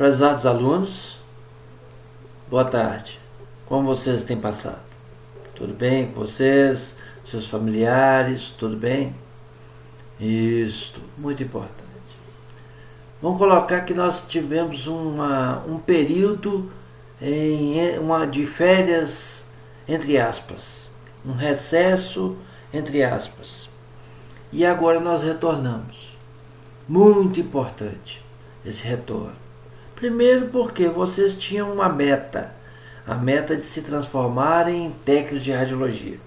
Prezados alunos, boa tarde. Como vocês têm passado? Tudo bem com vocês? Seus familiares? Tudo bem? Isso, muito importante. Vamos colocar que nós tivemos um período de férias, entre aspas, um recesso, entre aspas. E agora nós retornamos. Muito importante esse retorno. Primeiro porque vocês tinham uma meta, a meta de se transformarem em técnicos de radiologia.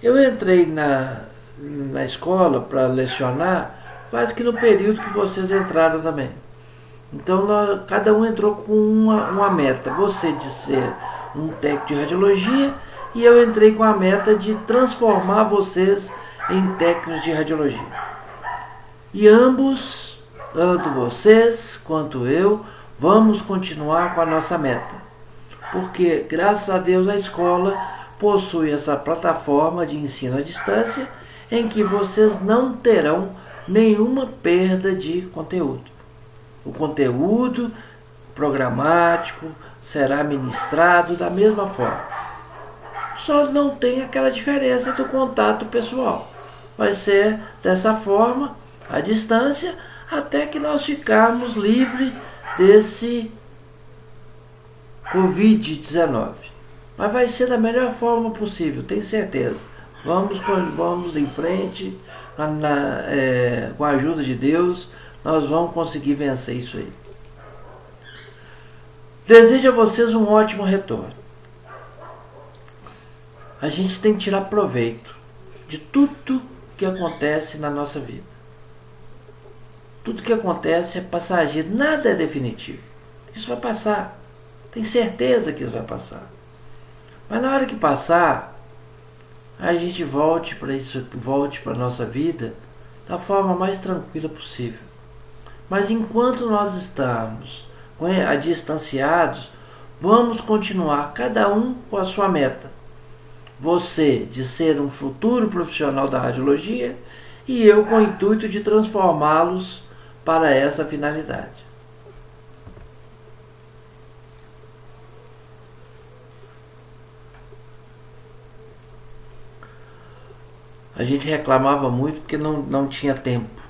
Eu entrei na escola para lecionar quase que no período que vocês entraram também. Então cada um entrou com uma meta. Você de ser um técnico de radiologia e eu entrei com a meta de transformar vocês em técnicos de radiologia. E ambos, tanto vocês quanto eu, vamos continuar com a nossa meta. Porque, graças a Deus, a escola possui essa plataforma de ensino à distância em que vocês não terão nenhuma perda de conteúdo. O conteúdo programático será ministrado da mesma forma. Só não tem aquela diferença do contato pessoal. Vai ser dessa forma, à distância, até que nós ficarmos livres desse Covid-19. Mas vai ser da melhor forma possível, tenho certeza. Vamos em frente, com a ajuda de Deus, nós vamos conseguir vencer isso aí. Desejo a vocês um ótimo retorno. A gente tem que tirar proveito de tudo que acontece na nossa vida. Tudo que acontece é passageiro, nada é definitivo. Isso vai passar, tenho certeza que isso vai passar. Mas na hora que passar, a gente volte para a nossa vida da forma mais tranquila possível. Mas enquanto nós estamos distanciados, vamos continuar, cada um com a sua meta. Você de ser um futuro profissional da radiologia e eu com o intuito de transformá-los para essa finalidade. A gente reclamava muito porque não tinha tempo,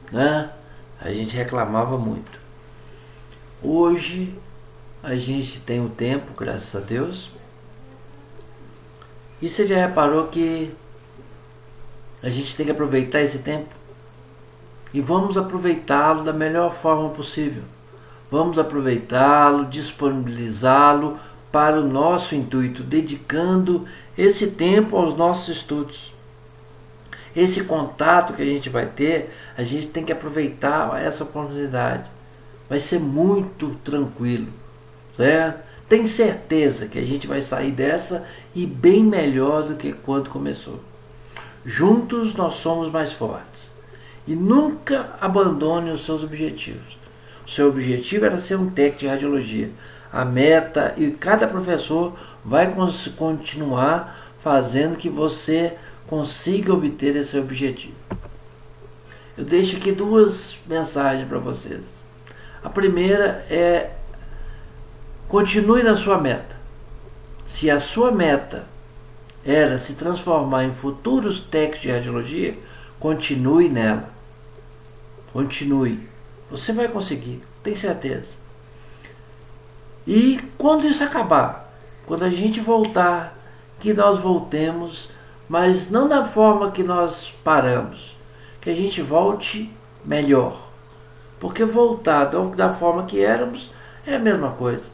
né? A gente reclamava muito. Hoje a gente tem o tempo, graças a Deus. E você já reparou que a gente tem que aproveitar esse tempo? E vamos aproveitá-lo da melhor forma possível. Vamos aproveitá-lo, disponibilizá-lo para o nosso intuito, dedicando esse tempo aos nossos estudos. Esse contato que a gente vai ter, a gente tem que aproveitar essa oportunidade. Vai ser muito tranquilo, certo? Tem certeza que a gente vai sair dessa e bem melhor do que quando começou. Juntos nós somos mais fortes. E nunca abandone os seus objetivos. O seu objetivo era ser um técnico de radiologia. A meta, e cada professor vai continuar fazendo que você consiga obter esse objetivo. Eu deixo aqui duas mensagens para vocês. A primeira é: continue na sua meta. Se a sua meta era se transformar em futuros técnicos de radiologia, continue nela. Continue. Você vai conseguir, tenho certeza. E quando isso acabar, quando a gente voltar, que nós voltemos, mas não da forma que nós paramos, que a gente volte melhor. Porque voltar da forma que éramos é a mesma coisa.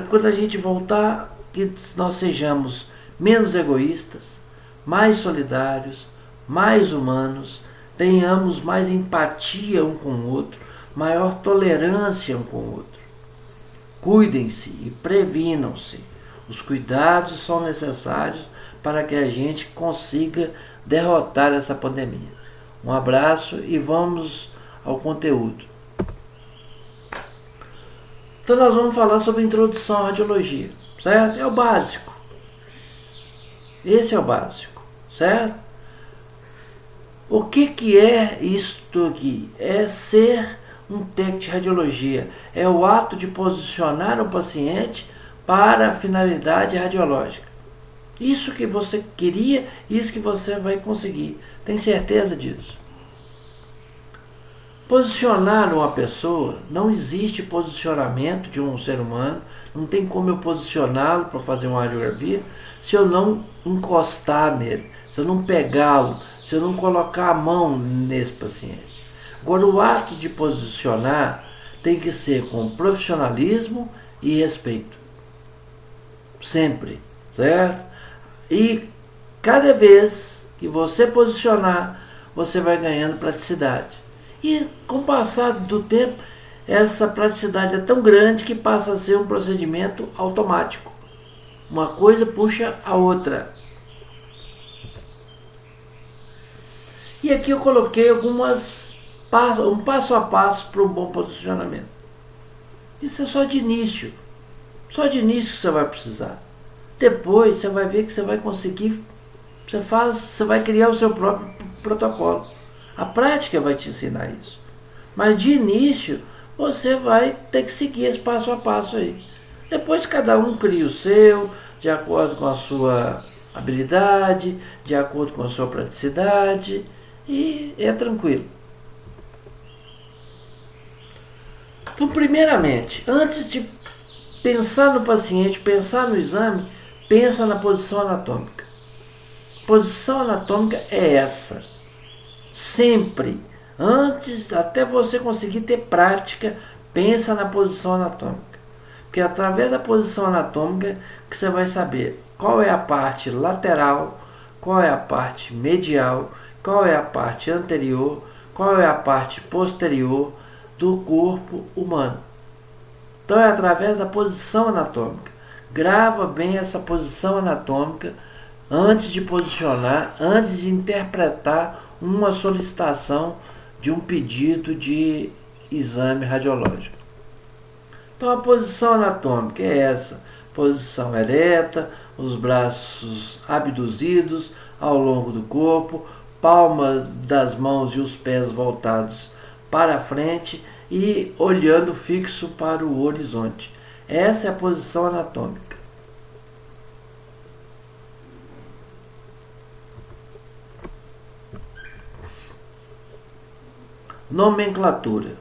Quando a gente voltar, que nós sejamos menos egoístas, mais solidários, mais humanos, tenhamos mais empatia um com o outro, maior tolerância um com o outro. Cuidem-se e previnam-se. Os cuidados são necessários para que a gente consiga derrotar essa pandemia. Um abraço e vamos ao conteúdo. Então nós vamos falar sobre introdução à radiologia, certo? É o básico. Esse é o básico, certo? O que é isto aqui? É ser um técnico de radiologia. É o ato de posicionar o paciente para a finalidade radiológica. Isso que você queria, isso que você vai conseguir. Tem certeza disso? Posicionar uma pessoa, não existe posicionamento de um ser humano, não tem como eu posicioná-lo para fazer uma radiografia se eu não encostar nele, se eu não pegá-lo, se eu não colocar a mão nesse paciente. Agora, o ato de posicionar tem que ser com profissionalismo e respeito. Sempre, certo? E cada vez que você posicionar, você vai ganhando praticidade. E com o passar do tempo, essa praticidade é tão grande que passa a ser um procedimento automático. Uma coisa puxa a outra. E aqui eu coloquei um passo a passo para um bom posicionamento. Isso é só de início. Só de início que você vai precisar. Depois você vai ver que você vai conseguir. Você vai criar o seu próprio protocolo. A prática vai te ensinar isso. Mas de início, você vai ter que seguir esse passo a passo aí. Depois cada um cria o seu, de acordo com a sua habilidade, de acordo com a sua praticidade, e é tranquilo. Então, primeiramente, antes de pensar no paciente, pensar no exame, pensa na posição anatômica. Posição anatômica é essa. Sempre, antes, até você conseguir ter prática, pensa na posição anatômica. Porque é através da posição anatômica que você vai saber qual é a parte lateral, qual é a parte medial, qual é a parte anterior, qual é a parte posterior do corpo humano. Então é através da posição anatômica. Grava bem essa posição anatômica antes de posicionar, antes de interpretar uma solicitação de um pedido de exame radiológico. Então a posição anatômica é essa: posição ereta, os braços abduzidos ao longo do corpo, palmas das mãos e os pés voltados para frente e olhando fixo para o horizonte. Essa é a posição anatômica. Nomenclatura.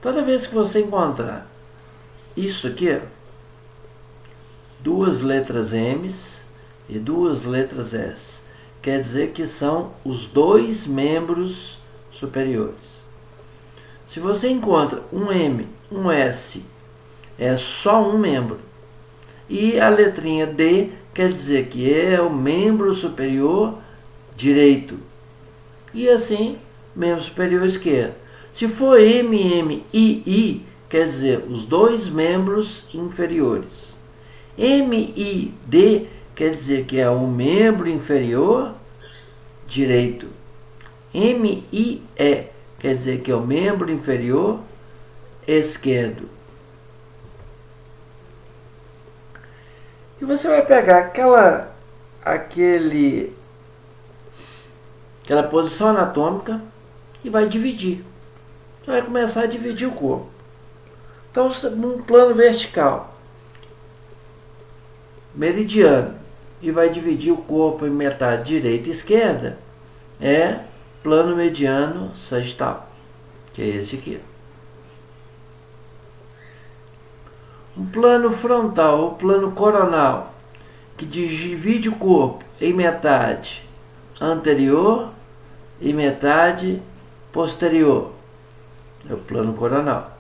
Toda vez que você encontrar isso aqui, duas letras M's e duas letras S, quer dizer que são os dois membros superiores. Se você encontra um M, um S, é só um membro. E a letrinha D quer dizer que é o membro superior direito. E assim, membro superior esquerdo. Se for MMII, quer dizer os dois membros inferiores. MID quer dizer que é o membro inferior direito. MIE quer dizer que é o membro inferior esquerdo. E você vai pegar aquela posição anatômica e vai dividir. Você vai começar a dividir o corpo. Então, num plano vertical, meridiano, e vai dividir o corpo em metade direita e esquerda, é plano mediano sagital, que é esse aqui. Um plano frontal, o plano coronal, que divide o corpo em metade anterior e metade posterior, é o plano coronal.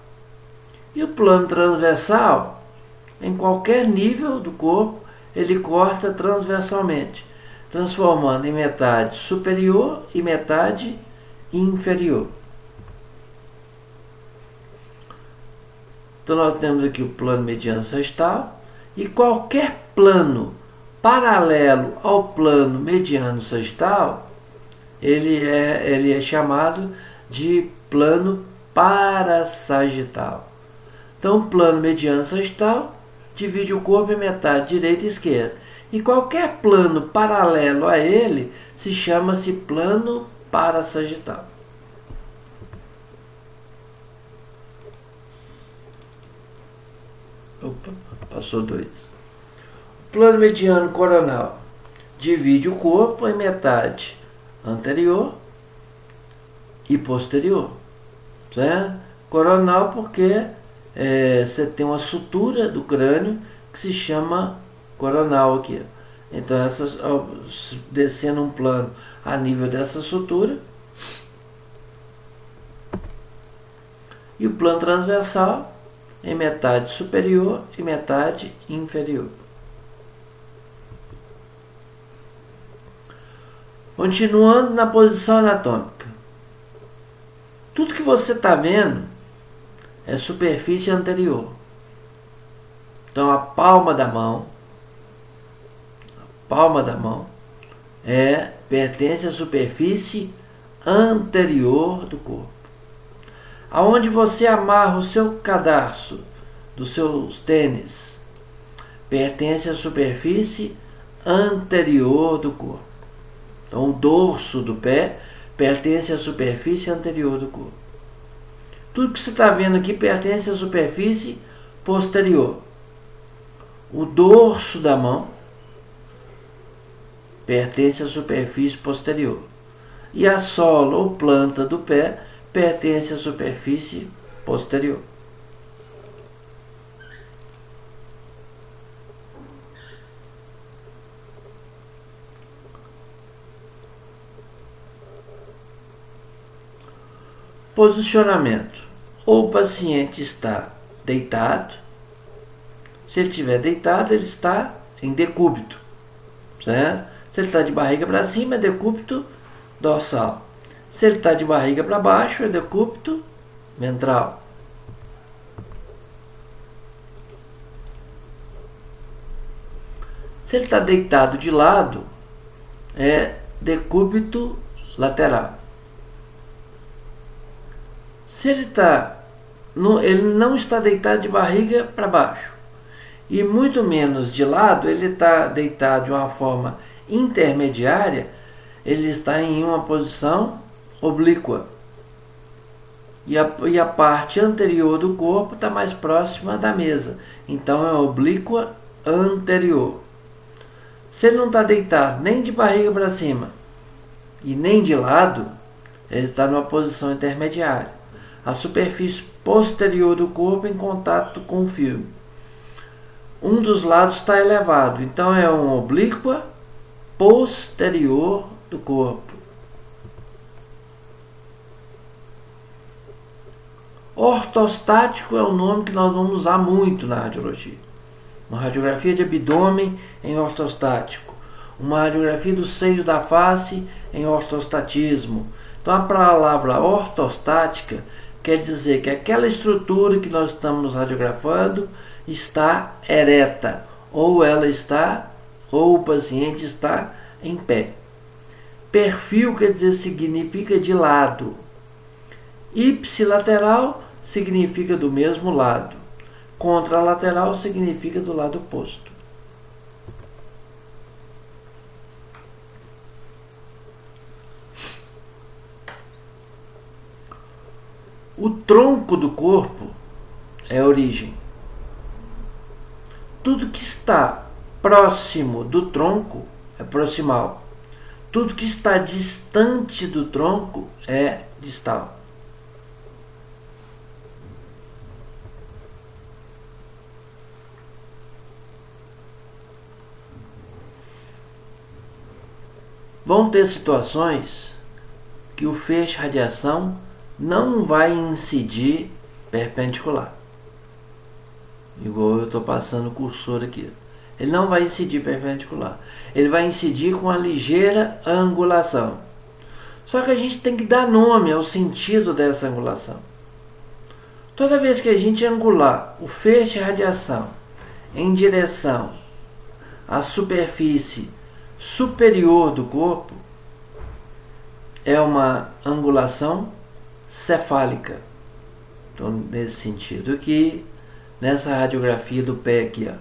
E o plano transversal, em qualquer nível do corpo, ele corta transversalmente, transformando em metade superior e metade inferior. Então nós temos aqui o plano mediano sagital, e qualquer plano paralelo ao plano mediano sagital, ele é chamado de plano parasagital. Então o plano mediano sagital divide o corpo em metade direita e esquerda. E qualquer plano paralelo a ele se chama-se plano parasagital. Opa, passou 2. Plano mediano coronal divide o corpo em metade anterior e posterior, certo? Coronal porque você tem uma sutura do crânio que se chama coronal aqui. Então, descendo um plano a nível dessa sutura, e o plano transversal em metade superior e metade inferior. Continuando na posição anatômica. Tudo que você está vendo é superfície anterior. Então a palma da mão pertence à superfície anterior do corpo. Aonde você amarra o seu cadarço dos seus tênis, pertence à superfície anterior do corpo. Então o dorso do pé pertence à superfície anterior do corpo. Tudo que você está vendo aqui pertence à superfície posterior. O dorso da mão pertence à superfície posterior. E a sola ou planta do pé pertence à superfície posterior. Posicionamento. Ou o paciente está deitado. Se ele estiver deitado, ele está em decúbito, certo? Se ele está de barriga para cima, é decúbito dorsal. Se ele está de barriga para baixo, é decúbito ventral. Se ele está deitado de lado, é decúbito lateral. Se ele não está deitado de barriga para baixo e muito menos de lado, ele está deitado de uma forma intermediária, ele está em uma posição oblíqua. E a parte anterior do corpo está mais próxima da mesa, então é oblíqua anterior. Se ele não está deitado nem de barriga para cima e nem de lado, ele está numa posição intermediária. A superfície posterior do corpo em contato com o filme. Um dos lados está elevado, então é uma oblíqua posterior do corpo. Ortostático é o nome que nós vamos usar muito na radiologia. Uma radiografia de abdômen em ortostático. Uma radiografia dos seios da face em ortostatismo. Então a palavra ortostática quer dizer que aquela estrutura que nós estamos radiografando está ereta, ou o paciente está em pé. Perfil quer dizer significa de lado. Ipsilateral significa do mesmo lado. Contralateral significa do lado oposto. O tronco do corpo é a origem. Tudo que está próximo do tronco é proximal. Tudo que está distante do tronco é distal. Vão ter situações que o feixe radiação não vai incidir perpendicular. Igual eu estou passando o cursor aqui. Ele não vai incidir perpendicular. Ele vai incidir com uma ligeira angulação. Só que a gente tem que dar nome ao sentido dessa angulação. Toda vez que a gente angular o feixe de radiação em direção à superfície superior do corpo, é uma angulação cefálica. Então, nesse sentido aqui, nessa radiografia do pé aqui, ó,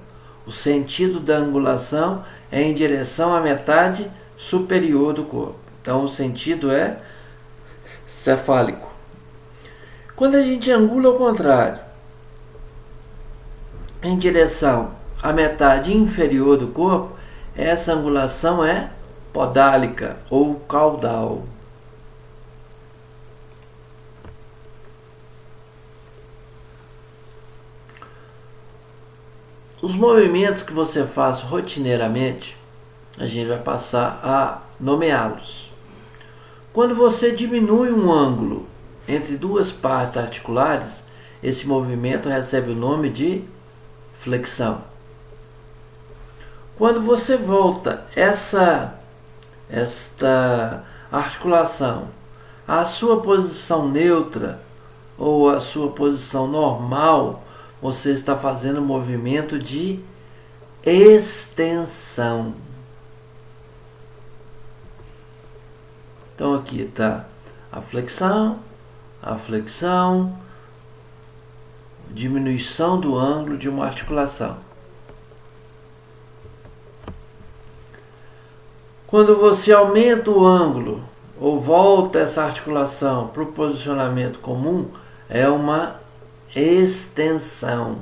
o sentido da angulação é em direção à metade superior do corpo. Então, o sentido é cefálico. Quando a gente angula ao contrário, em direção à metade inferior do corpo, essa angulação é podálica ou caudal. Os movimentos que você faz rotineiramente, a gente vai passar a nomeá-los. Quando você diminui um ângulo entre duas partes articulares, esse movimento recebe o nome de flexão. Quando você volta esta articulação à sua posição neutra ou à sua posição normal, você está fazendo um movimento de extensão. Então aqui está a flexão, diminuição do ângulo de uma articulação. Quando você aumenta o ângulo ou volta essa articulação para o posicionamento comum, é uma extensão.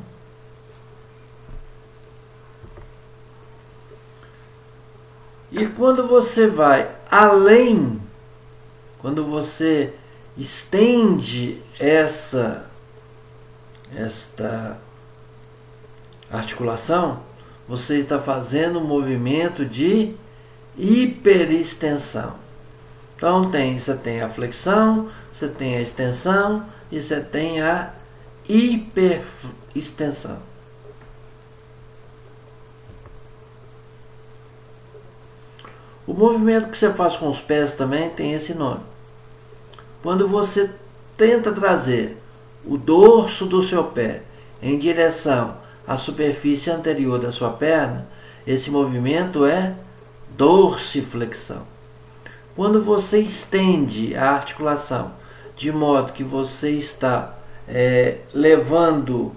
E quando você vai além, quando você estende esta articulação, você está fazendo um movimento de hiperextensão. Então você tem a flexão, você tem a extensão e você tem a hiperextensão. O movimento que você faz com os pés também tem esse nome. Quando você tenta trazer o dorso do seu pé em direção à superfície anterior da sua perna, esse movimento é dorsiflexão. Quando você estende a articulação de modo que você está levando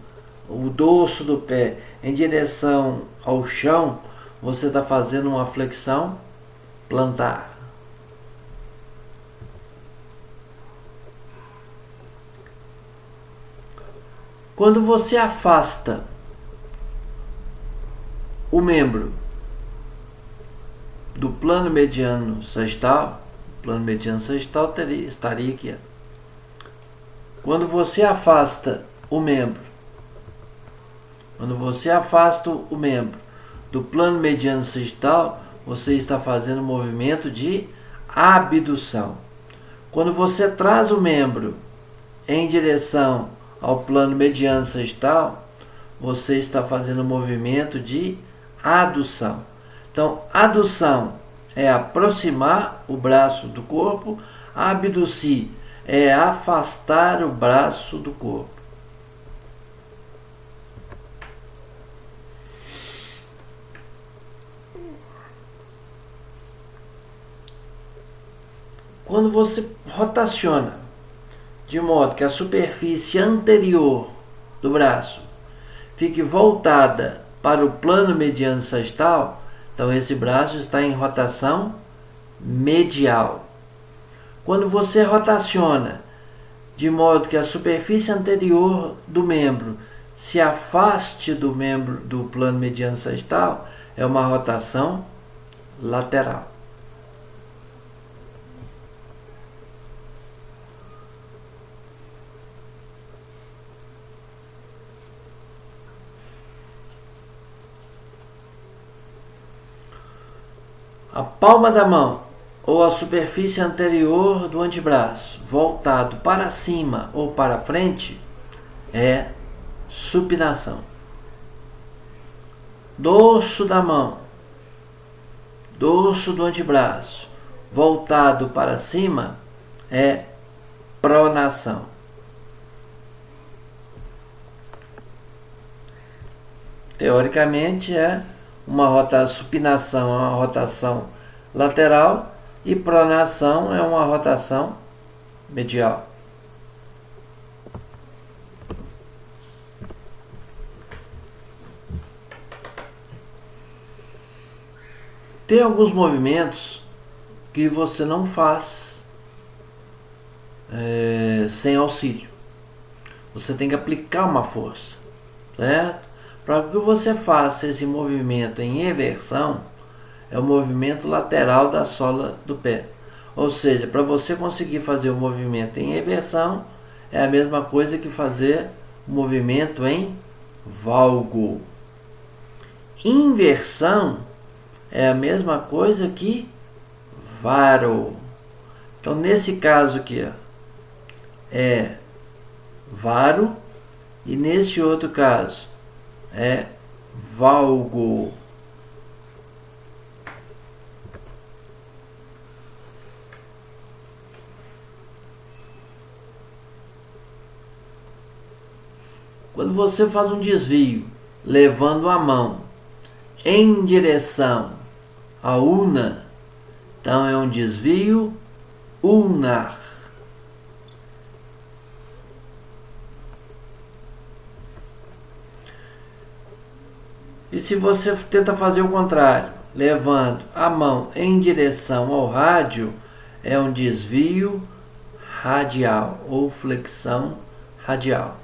o dorso do pé em direção ao chão, você está fazendo uma flexão plantar. Quando você afasta o membro do plano mediano sagital, estaria aqui. Quando você afasta o membro, do plano mediano sagital, você está fazendo um movimento de abdução. Quando você traz o membro em direção ao plano mediano sagital, você está fazendo um movimento de adução. Então, adução é aproximar o braço do corpo, abducir é afastar o braço do corpo. Quando você rotaciona de modo que a superfície anterior do braço fique voltada para o plano mediano sagital, então esse braço está em rotação medial. Quando você rotaciona de modo que a superfície anterior do membro se afaste do membro do plano mediano sagital, é uma rotação lateral. A palma da mão ou a superfície anterior do antebraço voltado para cima ou para frente é supinação. Dorso da mão, dorso do antebraço voltado para cima é pronação. Teoricamente supinação é uma rotação lateral e pronação é uma rotação medial. Tem alguns movimentos que você não faz sem auxílio. Você tem que aplicar uma força, certo? Para que você faça esse movimento em eversão, é o movimento lateral da sola do pé. Ou seja, para você conseguir fazer o movimento em eversão, é a mesma coisa que fazer o movimento em valgo. Inversão é a mesma coisa que varo. Então, nesse caso aqui, ó, é varo, e nesse outro caso é valgo. Quando você faz um desvio levando a mão em direção à una, então é um desvio ulnar. E se você tenta fazer o contrário, levando a mão em direção ao rádio, é um desvio radial ou flexão radial.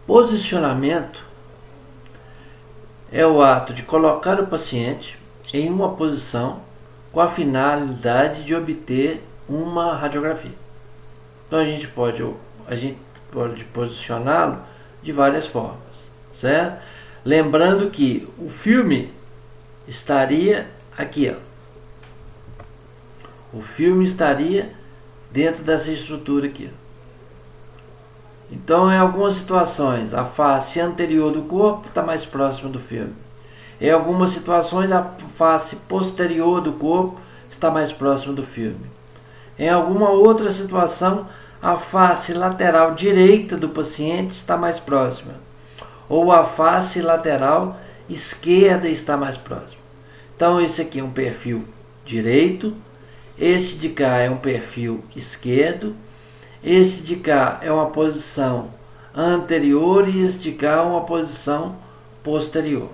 Posicionamento é o ato de colocar o paciente em uma posição com a finalidade de obter uma radiografia. Então a gente pode posicioná-lo de várias formas, certo? Lembrando que o filme estaria aqui, ó. O filme estaria dentro dessa estrutura aqui, ó. Então, em algumas situações, a face anterior do corpo está mais próxima do filme. Em algumas situações, a face posterior do corpo está mais próxima do filme. Em alguma outra situação, a face lateral direita do paciente está mais próxima. Ou a face lateral esquerda está mais próxima. Então, esse aqui é um perfil direito. Esse de cá é um perfil esquerdo. Esse de cá é uma posição anterior e esse de cá é uma posição posterior.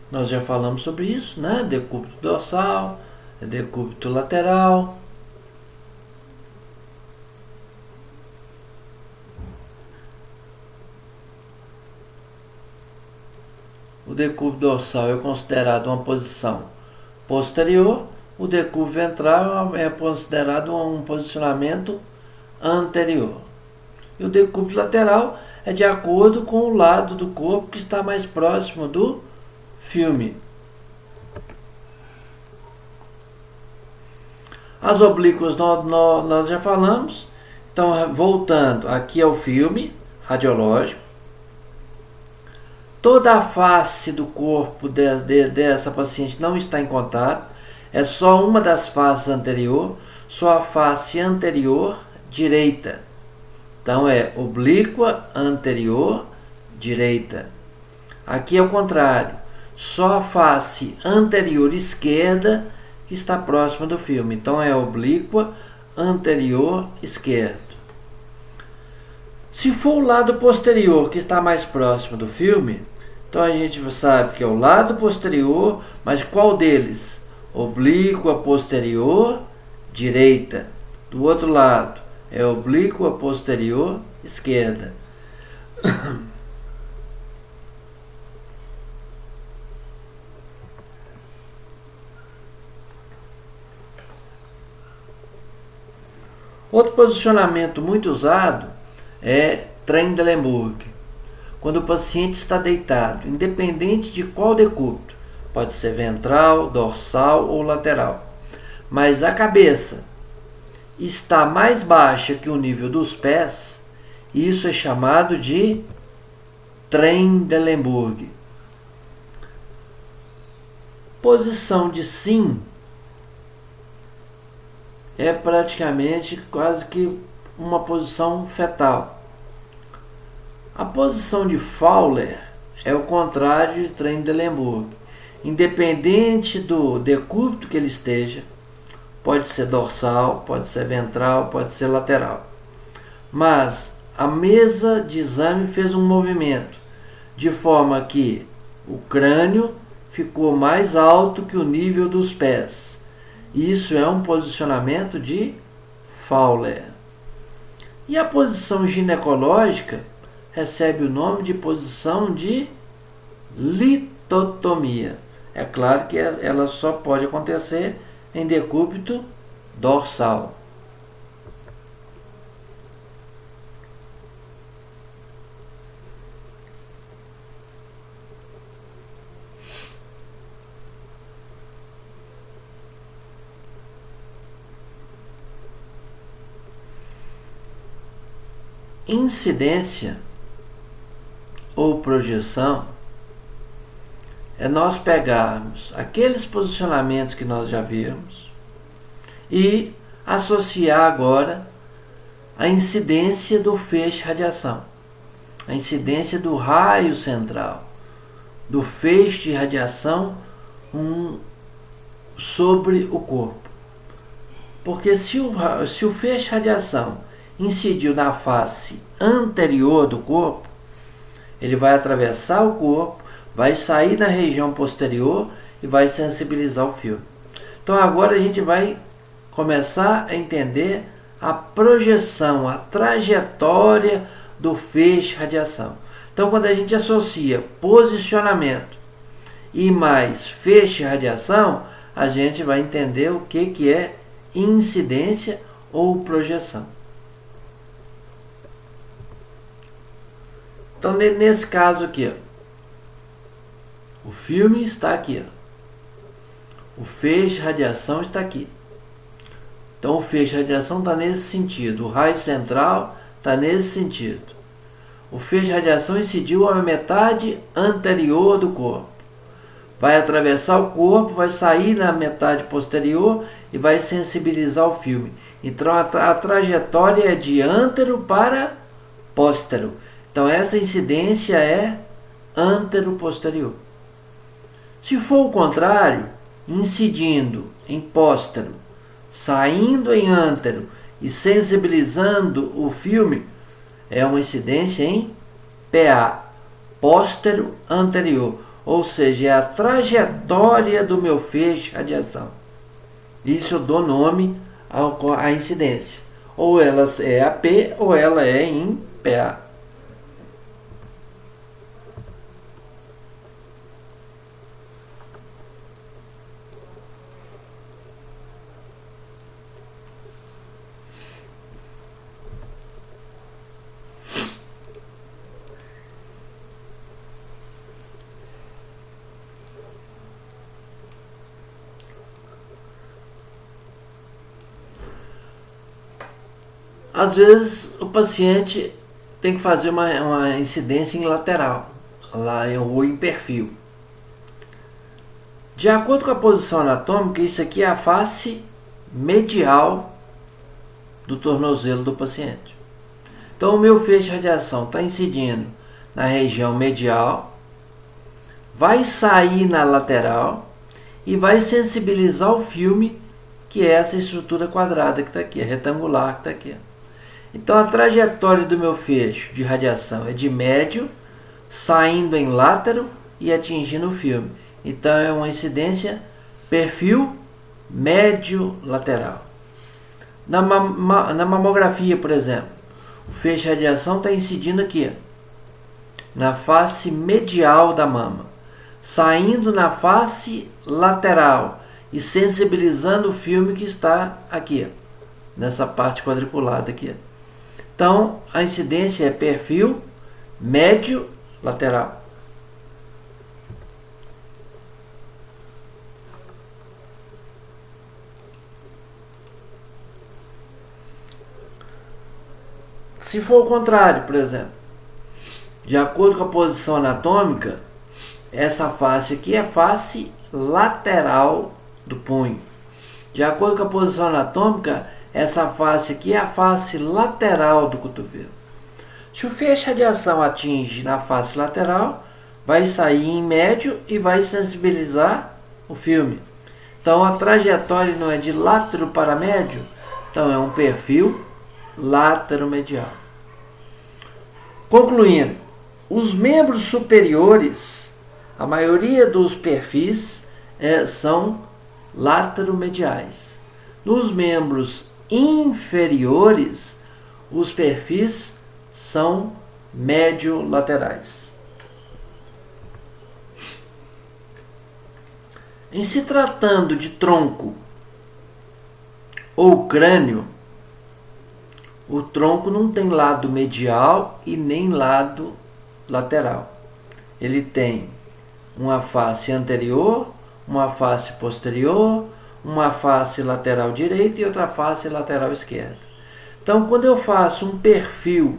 Nós já falamos sobre isso, né? Decúbito dorsal, decúbito lateral. O decúbito dorsal é considerado uma posição posterior, o decúbito ventral é considerado um posicionamento anterior. E o decúbito lateral é de acordo com o lado do corpo que está mais próximo do filme. As oblíquas nós já falamos. Então, voltando aqui ao filme radiológico, toda a face do corpo dessa paciente não está em contato, é só uma das faces anterior, só a face anterior direita. Então é oblíqua anterior direita. Aqui é o contrário, só a face anterior esquerda que está próxima do filme. Então é oblíqua anterior esquerdo. Se for o lado posterior que está mais próximo do filme, então a gente sabe que é o lado posterior, mas qual deles? Oblíqua posterior direita. Do outro lado é oblíqua posterior esquerda. Outro posicionamento muito usado é Trendelenburg. Quando o paciente está deitado, independente de qual decúbito, pode ser ventral, dorsal ou lateral, mas a cabeça está mais baixa que o nível dos pés, isso é chamado de Trendelenburg. Posição de sim é praticamente quase que uma posição fetal. A posição de Fowler é o contrário de Trendelenburg. Independente do decúbito que ele esteja, pode ser dorsal, pode ser ventral, pode ser lateral. Mas a mesa de exame fez um movimento, de forma que o crânio ficou mais alto que o nível dos pés. Isso é um posicionamento de Fowler. E a posição ginecológica recebe o nome de posição de litotomia. É claro que ela só pode acontecer em decúbito dorsal. Incidência ou projeção é nós pegarmos aqueles posicionamentos que nós já vimos e associar agora a incidência do feixe radiação, a incidência do raio central, do feixe de radiação sobre o corpo. Porque se o feixe de radiação incidiu na face anterior do corpo, ele vai atravessar o corpo, vai sair na região posterior e vai sensibilizar o filme. Então agora a gente vai começar a entender a projeção, a trajetória do feixe radiação. Então quando a gente associa posicionamento e mais feixe radiação, a gente vai entender o que é incidência ou projeção. Então nesse caso aqui, ó, o filme está aqui, ó. O feixe de radiação está aqui. Então o feixe de radiação está nesse sentido, o raio central está nesse sentido. O feixe de radiação incidiu a metade anterior do corpo. Vai atravessar o corpo, vai sair na metade posterior e vai sensibilizar o filme. Então a trajetória é de antero para póstero. Então essa incidência é antero-posterior. Se for o contrário, incidindo em póstero, saindo em antero e sensibilizando o filme, é uma incidência em PA, póstero anterior, ou seja, é a trajetória do meu feixe de radiação. Isso eu dou nome à incidência. Ou ela é AP ou ela é em PA. Às vezes o paciente tem que fazer uma incidência em lateral, lá ou em perfil. De acordo com a posição anatômica, isso aqui é a face medial do tornozelo do paciente. Então o meu feixe de radiação está incidindo na região medial, vai sair na lateral e vai sensibilizar o filme, que é essa estrutura quadrada que está aqui, retangular que está aqui. Então a trajetória do meu feixe de radiação é de médio, saindo em látero e atingindo o filme. Então é uma incidência perfil médio lateral. Na mamografia, por exemplo, o feixe de radiação está incidindo aqui, na face medial da mama, saindo na face lateral e sensibilizando o filme que está aqui, nessa parte quadriculada aqui. Então, a incidência é perfil médio lateral. Se for o contrário, por exemplo, de acordo com a posição anatômica, essa face aqui é face lateral do punho. De acordo com a posição anatômica, essa face aqui é a face lateral do cotovelo. Se o feixe de radiação atinge na face lateral, vai sair em médio e vai sensibilizar o filme. Então a trajetória não é de látero para médio, então é um perfil lateromedial. Concluindo, os membros superiores, a maioria dos perfis são lateromediais. Nos membros inferiores, os perfis são médio-laterais. Em se tratando de tronco ou crânio, o tronco não tem lado medial e nem lado lateral. Ele tem uma face anterior, uma face posterior, uma face lateral direita e outra face lateral esquerda. Então, quando eu faço um perfil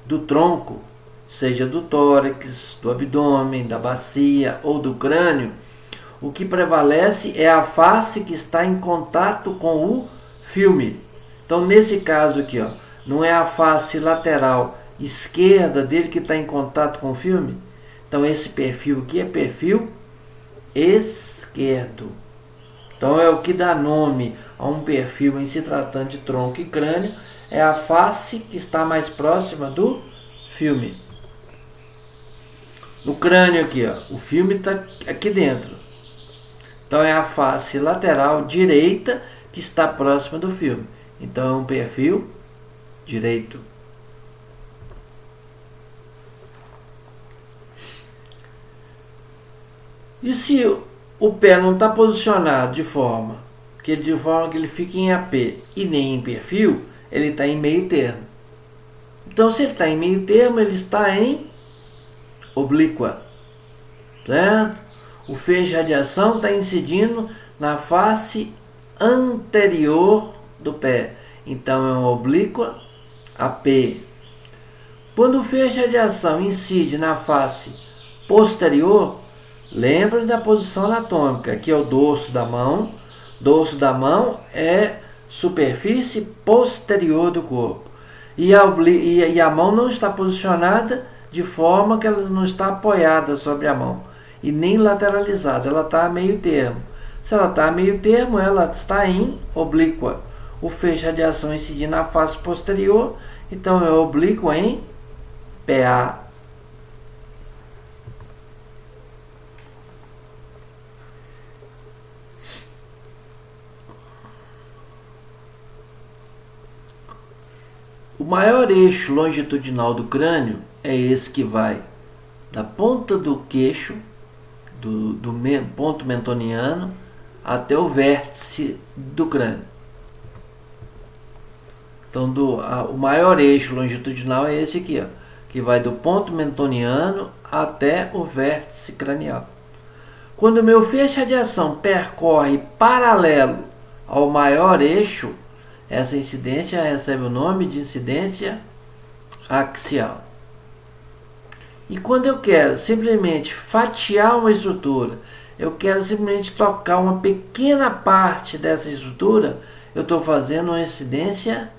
do tronco, seja do tórax, do abdômen, da bacia ou do crânio, o que prevalece é a face que está em contato com o filme. Então, nesse caso aqui, ó, não é a face lateral esquerda dele que está em contato com o filme? Então, esse perfil aqui é perfil esquerdo. Então, é o que dá nome a um perfil em se tratando de tronco e crânio, é a face que está mais próxima do filme. No crânio aqui, ó, o filme está aqui dentro. Então, é a face lateral direita que está próxima do filme. Então, é um perfil direito. E se o pé não está posicionado de forma que ele fique em AP e nem em perfil, ele está em meio termo. Então, se ele está em meio termo, ele está em oblíqua, certo? O feixe de radiação está incidindo na face anterior do pé. Então, é uma oblíqua AP. Quando o feixe de radiação incide na face posterior, lembra da posição anatômica. Aqui é o dorso da mão. Dorso da mão é superfície posterior do corpo. E a mão não está posicionada de forma que ela não está apoiada sobre a mão. E nem lateralizada. Ela está a meio termo. Se ela está a meio termo, ela está em oblíqua. O feixe de radiação incidir na face posterior, então é oblíqua em PA. O maior eixo longitudinal do crânio é esse que vai da ponta do queixo, do ponto mentoniano, até o vértice do crânio. Então, o maior eixo longitudinal é esse aqui, ó, que vai do ponto mentoniano até o vértice cranial. Quando o meu feixe de radiação percorre paralelo ao maior eixo, essa incidência recebe o nome de incidência axial. E quando eu quero simplesmente fatiar uma estrutura, eu quero simplesmente tocar uma pequena parte dessa estrutura, eu estou fazendo uma incidência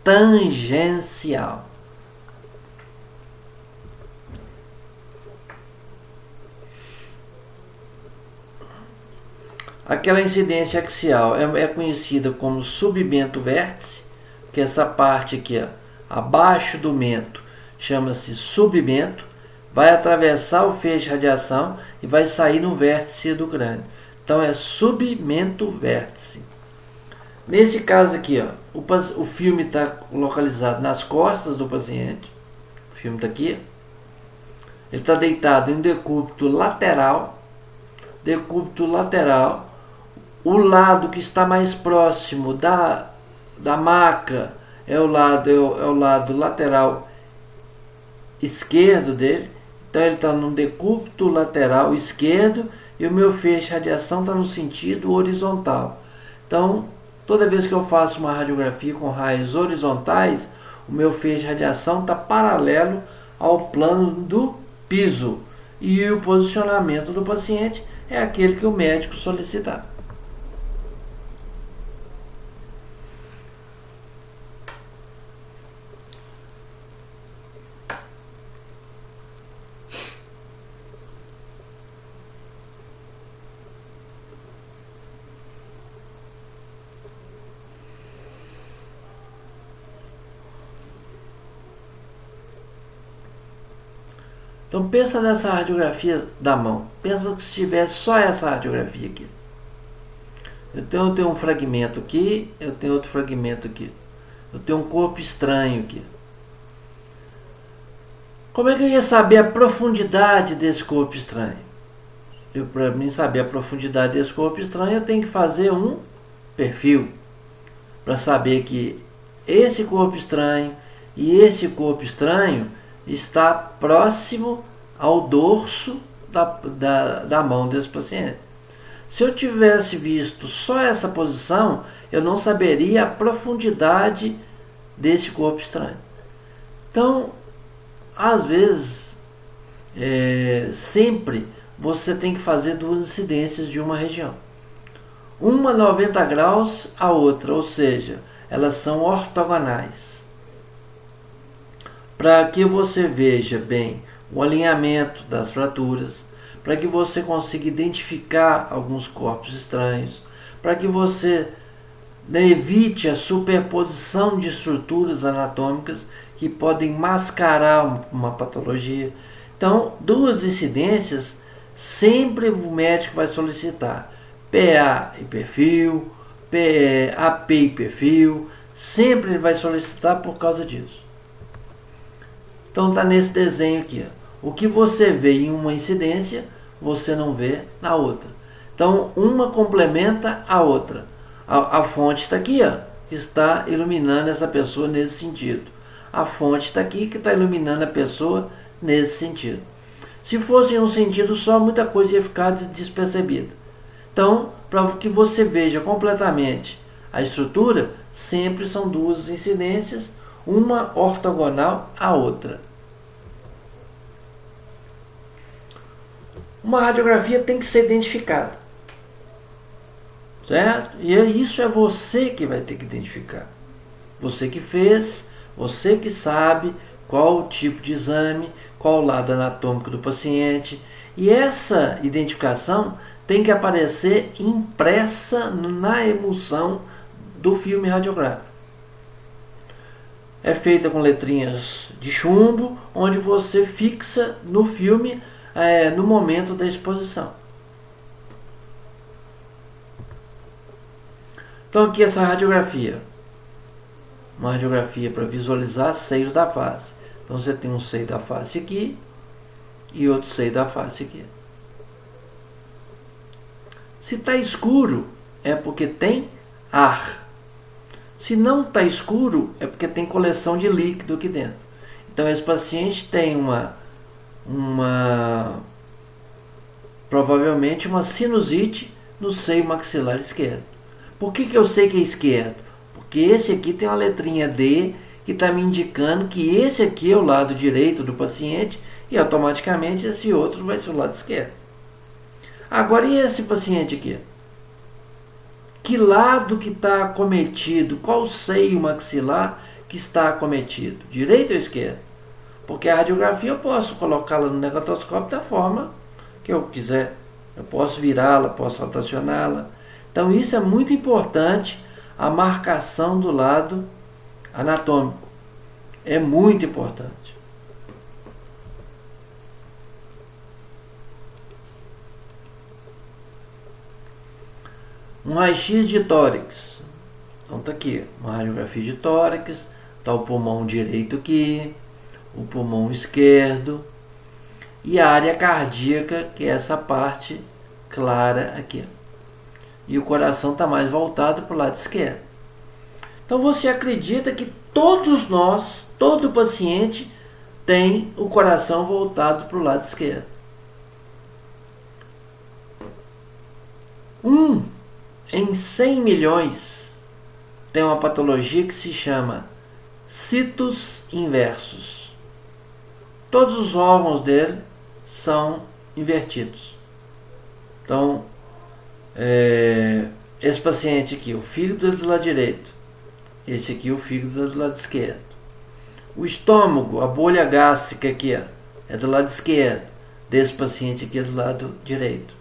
tangencial. Aquela incidência axial é conhecida como submento vértice, que essa parte aqui, ó, abaixo do mento, chama-se submento, vai atravessar o feixe de radiação e vai sair no vértice do crânio. Então é submento vértice. Nesse caso aqui, ó, o filme está localizado nas costas do paciente. O filme está aqui. Ele está deitado em decúbito lateral. Decúbito lateral. O lado que está mais próximo da maca é o lado lateral esquerdo dele. Então ele está no decúbito lateral esquerdo e o meu feixe de radiação está no sentido horizontal. Então, toda vez que eu faço uma radiografia com raios horizontais, o meu feixe de radiação está paralelo ao plano do piso. E o posicionamento do paciente é aquele que o médico solicitar. Então pensa nessa radiografia da mão. Pensa que se tivesse só essa radiografia aqui. Então eu tenho um fragmento aqui, eu tenho outro fragmento aqui. Eu tenho um corpo estranho aqui. Como é que eu ia saber a profundidade desse corpo estranho? Para mim saber a profundidade desse corpo estranho, eu tenho que fazer um perfil. Para saber que esse corpo estranho e esse corpo estranho está próximo ao dorso da mão desse paciente. Se eu tivesse visto só essa posição, eu não saberia a profundidade desse corpo estranho. Então, às vezes, sempre você tem que fazer duas incidências de uma região. Uma 90 graus, a outra, ou seja, elas são ortogonais. Para que você veja bem o alinhamento das fraturas, para que você consiga identificar alguns corpos estranhos, para que você evite a superposição de estruturas anatômicas que podem mascarar uma patologia. Então, duas incidências sempre o médico vai solicitar. PA e perfil, AP e perfil, sempre ele vai solicitar por causa disso. Então está nesse desenho aqui. Ó. O que você vê em uma incidência, você não vê na outra. Então uma complementa a outra. A fonte está aqui, ó, que está iluminando essa pessoa nesse sentido. A fonte está aqui que está iluminando a pessoa nesse sentido. Se fosse em um sentido só, muita coisa ia ficar despercebida. Então, para que você veja completamente a estrutura, sempre são duas incidências, uma ortogonal à outra. Uma radiografia tem que ser identificada, certo? E isso é você que vai ter que identificar. Você que fez, você que sabe qual o tipo de exame, qual o lado anatômico do paciente. E essa identificação tem que aparecer impressa na emulsão do filme radiográfico. É feita com letrinhas de chumbo, onde você fixa no filme no momento da exposição. Então aqui essa radiografia. Uma radiografia para visualizar seios da face. Então você tem um seio da face aqui e outro seio da face aqui. Se está escuro, é porque tem ar. Se não está escuro, é porque tem coleção de líquido aqui dentro. Então esse paciente tem provavelmente uma sinusite no seio maxilar esquerdo. Por que eu sei que é esquerdo? Porque esse aqui tem uma letrinha D que está me indicando que esse aqui é o lado direito do paciente e automaticamente esse outro vai ser o lado esquerdo. Agora, e esse paciente aqui? Que lado que está acometido? Qual seio maxilar que está acometido? Direito ou esquerdo? Porque a radiografia eu posso colocá-la no negatoscópio da forma que eu quiser. Eu posso virá-la, posso rotacioná-la. Então isso é muito importante, a marcação do lado anatômico. É muito importante. Um raio-x de tórax. Então está aqui, uma radiografia de tórax. Está o pulmão direito aqui, o pulmão esquerdo e a área cardíaca, que é essa parte clara aqui. E o coração está mais voltado para o lado esquerdo. Então você acredita que todos nós, todo paciente, tem o coração voltado para o lado esquerdo. Em 100 milhões tem uma patologia que se chama citos inversos. Todos os órgãos dele são invertidos. Então, esse paciente aqui, o fígado é do lado direito. Esse aqui, o fígado é do lado esquerdo. O estômago, a bolha gástrica aqui, é do lado esquerdo. Desse paciente aqui é do lado direito.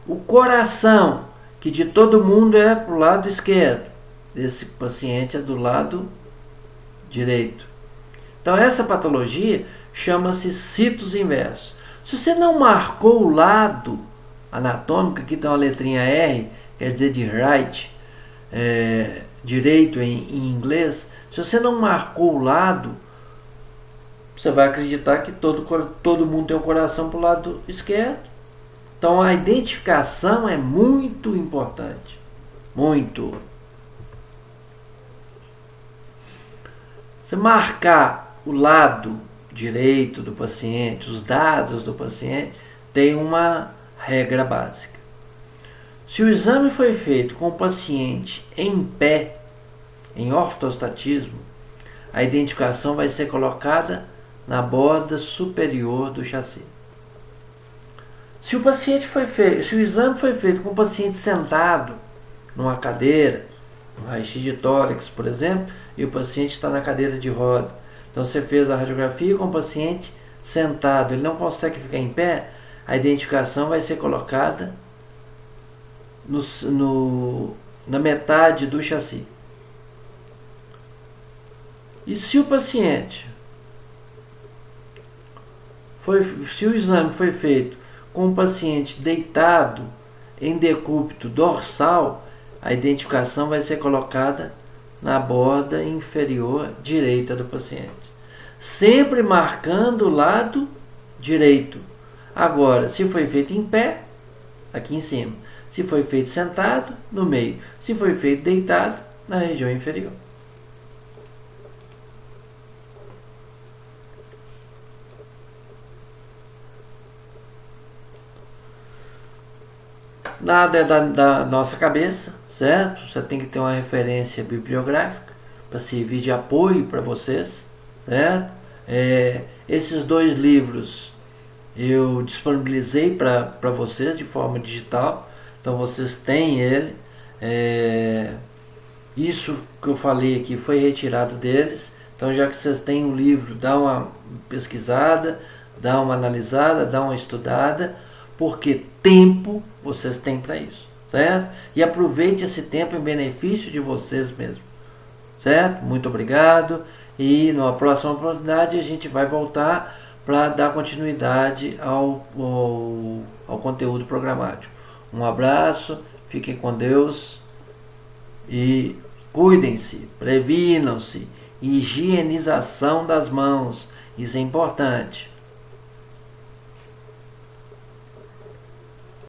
O coração, que de todo mundo é para o lado esquerdo. Desse paciente é do lado direito. Então essa patologia chama-se situs inverso. Se você não marcou o lado anatômico, aqui tem uma letrinha R, quer dizer de right, direito em inglês. Se você não marcou o lado, você vai acreditar que todo mundo tem o coração para o lado esquerdo. Então a identificação é muito importante. Muito. Você marcar o lado direito do paciente, os dados do paciente, tem uma regra básica. Se o exame foi feito com o paciente em pé, em ortostatismo, a identificação vai ser colocada na borda superior do chassi. Se o exame foi feito com o paciente sentado numa cadeira, um raio-x de tórax, por exemplo, e o paciente está na cadeira de roda, então você fez a radiografia com o paciente sentado, ele não consegue ficar em pé, a identificação vai ser colocada na metade do chassi. E se o paciente se o exame foi feito com o paciente deitado em decúbito dorsal, a identificação vai ser colocada na borda inferior direita do paciente, sempre marcando o lado direito. Agora, se foi feito em pé, aqui em cima. Se foi feito sentado, no meio. Se foi feito deitado, na região inferior. Nada é da nossa cabeça, certo? Você tem que ter uma referência bibliográfica para servir de apoio para vocês, certo? Esses 2 livros eu disponibilizei para vocês de forma digital, então vocês têm ele. Isso que eu falei aqui foi retirado deles, então já que vocês têm o livro, dá uma pesquisada, dá uma analisada, dá uma estudada, porque tempo vocês têm para isso, certo? E aproveite esse tempo em benefício de vocês mesmos, certo? Muito obrigado, e numa próxima oportunidade a gente vai voltar para dar continuidade ao conteúdo programático. Um abraço, fiquem com Deus e cuidem-se, previnam-se, higienização das mãos, isso é importante.